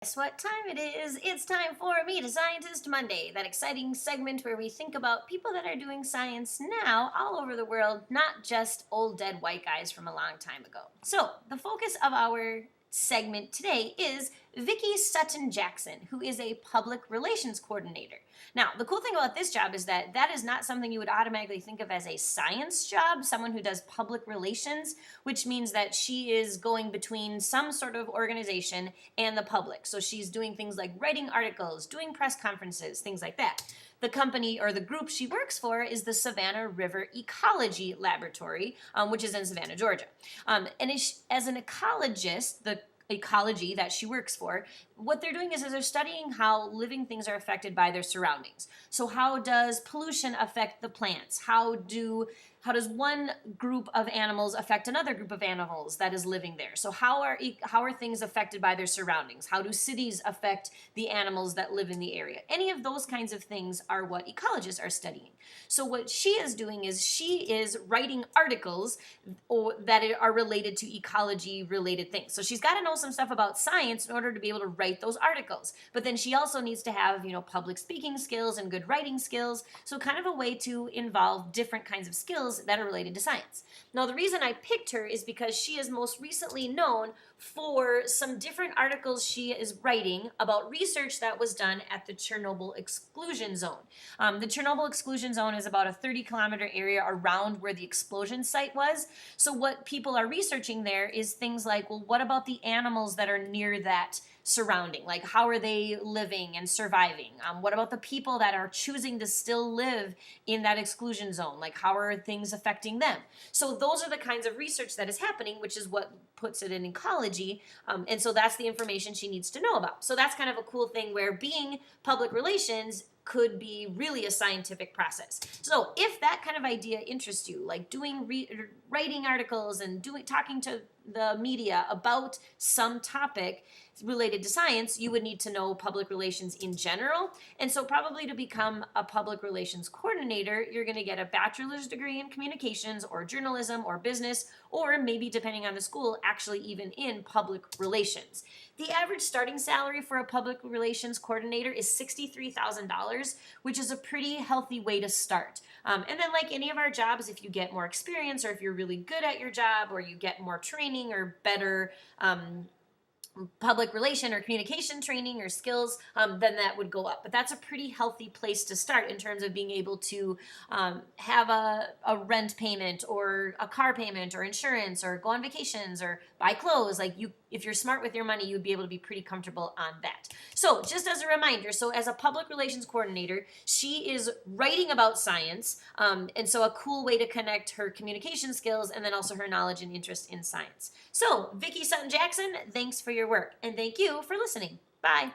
Guess what time it is? It's time for Meet a Scientist Monday, that exciting segment where we think about people that are doing science now all over the world, not just old dead white guys from a long time ago. So, the focus of our segment today is Vicky Sutton-Jackson, who is a public relations coordinator. Now, the cool thing about this job is that that is not something you would automatically think of as a science job, someone who does public relations, which means that she is going between some sort of organization and the public. So she's doing things like writing articles, doing press conferences, things like that. The company or the group she works for is the Savannah River Ecology Laboratory, which is in Savannah, Georgia. As an ecologist, the ecology that she works for, what they're doing is they're studying how living things are affected by their surroundings. So how does pollution affect the plants? How does one group of animals affect another group of animals that is living there? So how are things affected by their surroundings? How do cities affect the animals that live in the area? Any of those kinds of things are what ecologists are studying. So what she is doing is she is writing articles that are related to ecology related things. So she's got to know some stuff about science in order to be able to write those articles. But then she also needs to have, public speaking skills and good writing skills. So kind of a way to involve different kinds of skills that are related to science. Now, the reason I picked her is because she is most recently known for some different articles she is writing about research that was done at the Chernobyl exclusion zone. The Chernobyl exclusion zone is about a 30-kilometer area around where the explosion site was. So what people are researching there is things like, well, what about the animals that are near that surrounding? Like, how are they living and surviving? What about the people that are choosing to still live in that exclusion zone? Like, how are things affecting them? So those are the kinds of research that is happening, which is what puts it in ecology. And so that's the information she needs to know about. So that's kind of a cool thing where being public relations could be really a scientific process. So if that kind of idea interests you, like writing articles and talking to the media about some topic related to science, you would need to know public relations in general. And so probably to become a public relations coordinator, you're going to get a bachelor's degree in communications or journalism or business, or maybe depending on the school, actually even in public relations. The average starting salary for a public relations coordinator is $63,000, which is a pretty healthy way to start. And then like any of our jobs, if you get more experience or if you're really good at your job or you get more training or better public relation or communication training or skills, then that would go up. But that's a pretty healthy place to start in terms of being able to have a rent payment or a car payment or insurance or go on vacations or buy clothes. Like if you're smart with your money, you'd be able to be pretty comfortable on that. So just as a reminder, so as a public relations coordinator, she is writing about science. And so a cool way to connect her communication skills and then also her knowledge and interest in science. So Vicky Sutton-Jackson, thanks for your work. And thank you for listening. Bye.